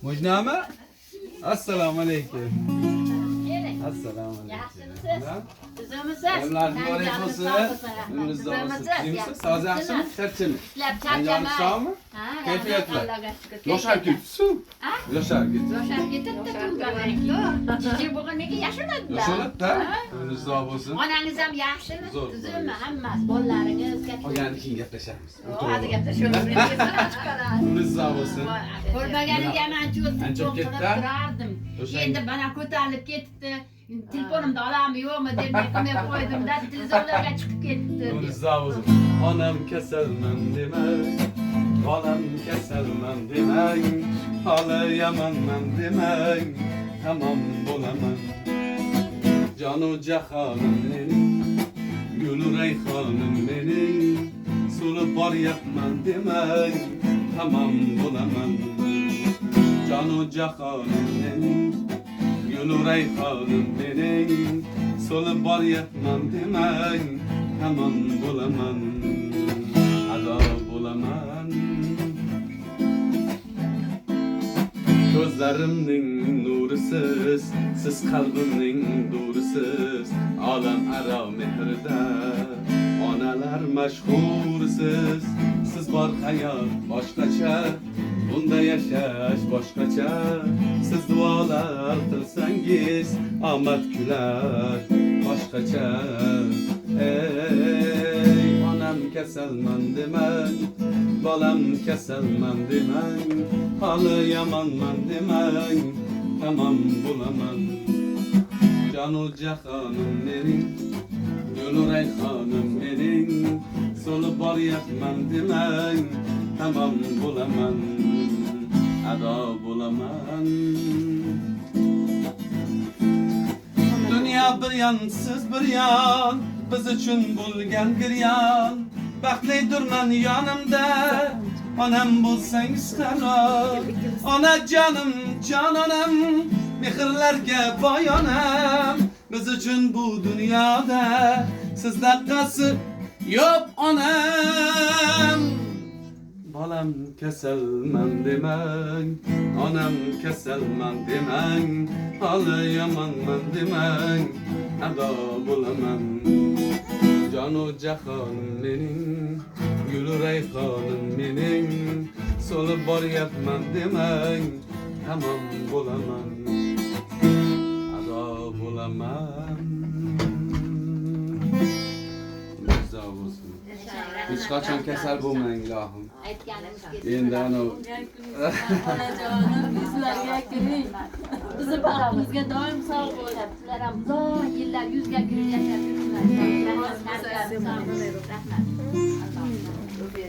Mujnama? Assalomu alaykum. Assalomu alaykum. Emlar mübarek olsun. Ömrünüz uzun olsun. Kimse? Saz yaxshimi? Charchimi? Anjoni sog'mi? Kayfiyatlar. Yoshar ketibsiz? Yoshar ketdi. Yoshar ketibdi. Kichik bo'lganiga yashamadida. Yoshar-da. Ömrünüz uzun bo'lsin. Onangiz ham yaxshimi? Tuzukmi? Hammasi. Bolalaringiz katta. Qolganini keyin gaplashamiz. Hadi gaplashamiz. Ömrünüz uzun bo'lsin. Ko'rmaganiga ham ancha Ancha o'tib ketdi. turardim. Endi bana ko'tarilib ketdi. Telefonimda olammi yo'qmi deb meqimay qo'ydimda televizorlarga chiqib ketdi. Ömrünüz uzun bo'lsin. Onam kasalman demak, bolam kasalman demak, hali yamanman demak, tamom bo'laman. Jonu jahonim mening, gul rayhonim mening, so'lib boryapman demak, tamom bo'laman. Jonu jahonim mening, gul rayhonim mening, so'lib boryapman demak, tamom bo'laman. Ado bo'laman. Ko'zlarimning nurisiz, siz qalbimning nurisiz, olam aro mehrida onalar mashhursiz. Siz bor hayot boshqacha, bunda yashash boshqacha. Siz duolar qilsangiz omad kular boshqacha. Ey onam kasalman demang, bolam kasalman demang, hali yamanman demang, tamom bo'laman. Jonu jahonim mening, gul rayhonim mening, so'lib boryapman demang, tamom bo'laman. Ado bo'laman. Dünya bir yan, siz bir yan, biz uchun bo'lgan giryon. Baxtlidirman yonimda, onam bo'lsangiz qaro. Ona jonim, jononam, mehrlarga boy onam. Biz uchun bu dunyoda sizdaqasi yo'q onam. Bolam kasalman demang, onam kasalman demang, hali yamanman demang, ado bo'laman. Jonu jahonim mening, gul rayhonim mening, so'lib boryapman demang, tamom bo'laman. Ado bo'laman. Sog' bo'lsin. Hech qachon kasal bo'lmang ilohim. Endi ana Onajonim bizlarga kiring. Bizni baxtimizga doim sog' bo'lib, sizlar ham uzoq yillar yuzga kun yashab yursinlar.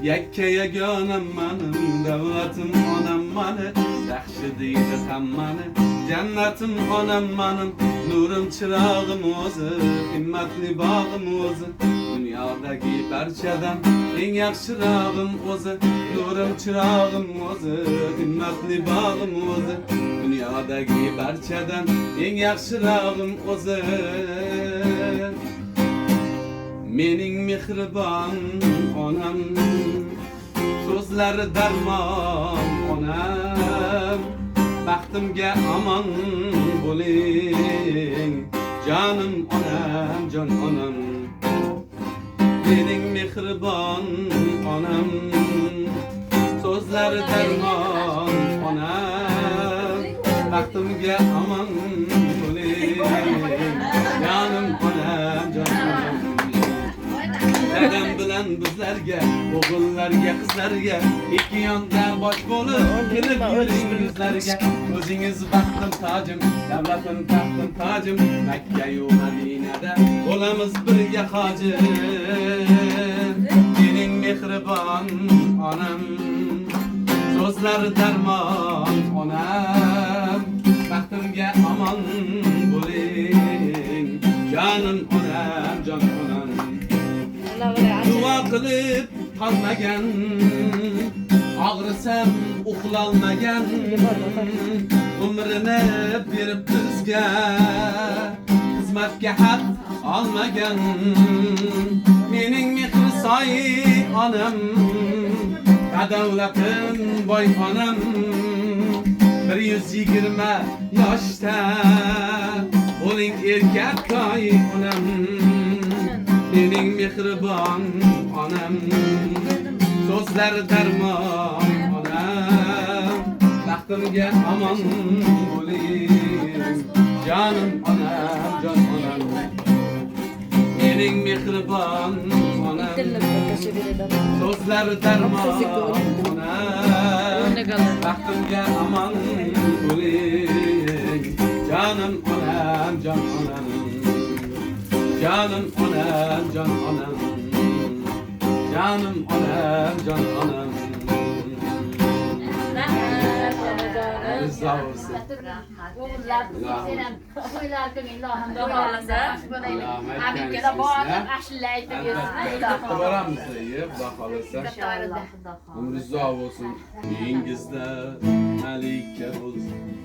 yakka yagonam manim, davlatim onam mani, yaxshi deydi hammani. Jannatim onam manim, nurim chirog'im o'zi, himmatli bog'im o'zi. Dunyodagi barchadan eng yaxshirog'im o'zi, nurim chirog'im o'zi, himmatli bog'im o'zi. Dunyodagi barchadan eng yaxshirog'im o'zi. Mening mehribon onam, so'zlari darmon onam. Baxtimga omon bo'ling, jonim onam, jon onam. Mening mehribon onam, so'zlari darmon onam. Baxtimga omon bo'ling, jonim onam, jon onam. Dadam bilan bizlarga, o'g'illarga, qizlarga, ikki yonda bosh bo'lib, kelib yuring bizlarga. O'zingiz baxtim tojim, davlatim taxtim tojim, Makka-yu Madinada bo'lamiz birga hojim. Mening mehribon onam, so'zlari darmon onam. Baxtimga omon bo'ling, jonim onam, jon onam. Duo qilib qolmagan, og'risam uxlolmagan, umrini berib bizga, xizmatga haq olmagan. Mening mehri soyi onam, badavlatim boy onam. 120 yaşta uning erkak koyunam mening mehribon onam so'zlar darmon onam baxtimga omon bo'ling jonim onam jon onam mening mehribon onam so'zlar darmon onam baxtimga omon bo'ling jonim onam jon onam canım onam can onam canım onam can onam Rıza olsun. Oğullar selam to'ylarga ilohim duolasa amin kela boğazım aşılaydı Baramiz deb xohlasa umringiz olsun uyingizda malika bo'lsin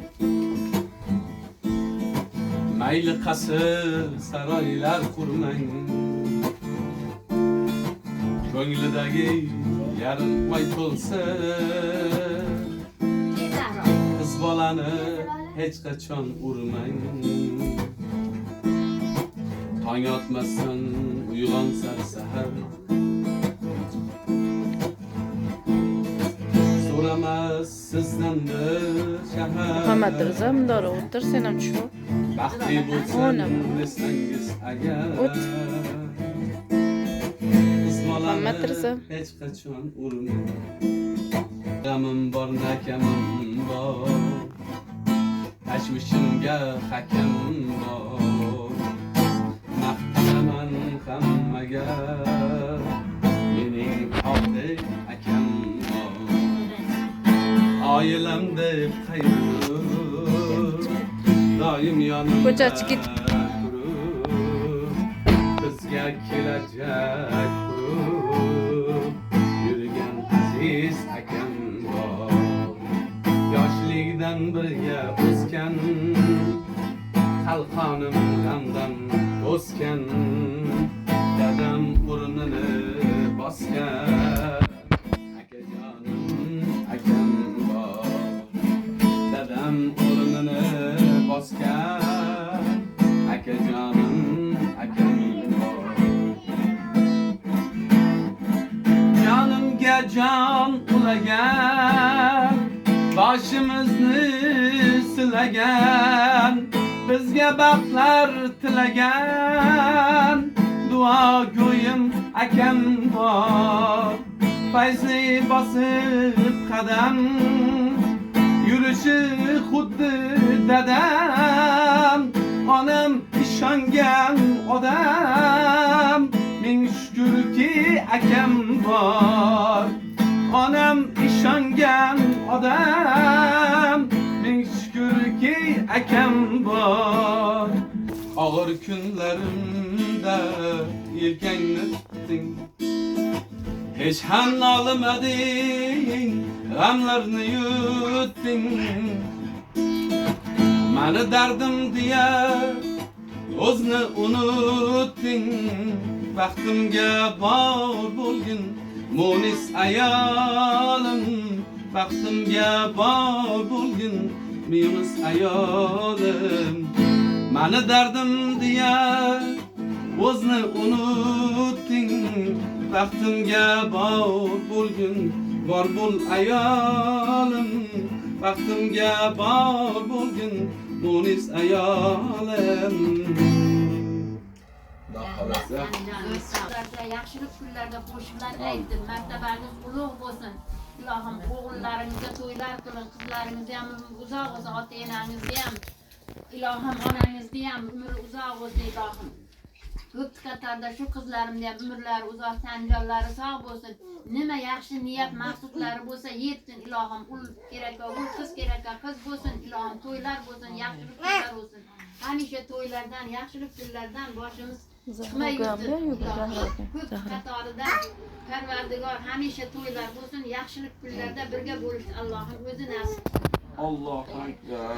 mayli qasr saroylar qurmang ko'nglidagi yarim oy to'lsa qiz bolani hech qachon urmang tong otmasdan uyg'onsa sahar so'ramas sizdandir shahar Muhammad Rizo mundora o'tir sen ham shu. baxtli bo'lsin desangiz agar Muhammad Rizo hech qachon urmang g'amim bor nakamim bor tashvishimga hakam bor maqtanaman hammaga mening oqdek akam bor oilam deb qayrib doim yonimda Ko'chachi ketib bizga kelajak qurib yurgan aziz akam bor yoshlikdan birga o'sgan qalqonim g'amdan o'sgan dadam o'rnini bosgan akajonim akam bor dadam o'rnini bosgan akajonim akam bor jonimga jon ulagan boshimizni silagan bizga baxtlar tilagan duo go'yim akam bor fayzli bosib qadam yurishi xuddi dadam onam ishongan odam ming shukrki akam bor onam ishongan odam ming shukrki akam bor og'ir kunlarimda yelkangni tutding hech ham nolimading g'amlarni yutding mani dardim deya o'zni unutding baxtimga bor bo'lgin munis ayolim baxtimga bor bo'lgin munis ayolim mani dardim deya o'zni unutding baxtimga bor bo'lgin bor bo'l ayolim baxtimga bor bo'lgin munis ayolim yaxshilik kunlarda qo'shiqlar aytdim martabangiz ulug' bo'lsin ilohim o'g'illaringizga to'ylar qiling qizlaringizga ham uzoq bo'lsin ota enangizga ham ilohim onangizga ham umri uzoq bo'lsin ilohim ko'p qatorda shu qizlarimda ham umrlari uzoq sanjonlari sog' bo'lsin nima yaxshi niyat maqsadlari bo'lsa yetsin ilohim ul kerakka ul qiz kerakka qiz bo'lsin ilohim to'ylar bo'lsin yaxshilik kunlar bo'lsin hamisha to'ylardan yaxshilik kunlardan boshimiz chiqmay yursin ko'p qatorida Parvardigor hamisha to'ylar bo'lsin yaxshilik kunlarda birga bo'lishni Allohim o'zi nasib Allohu akbar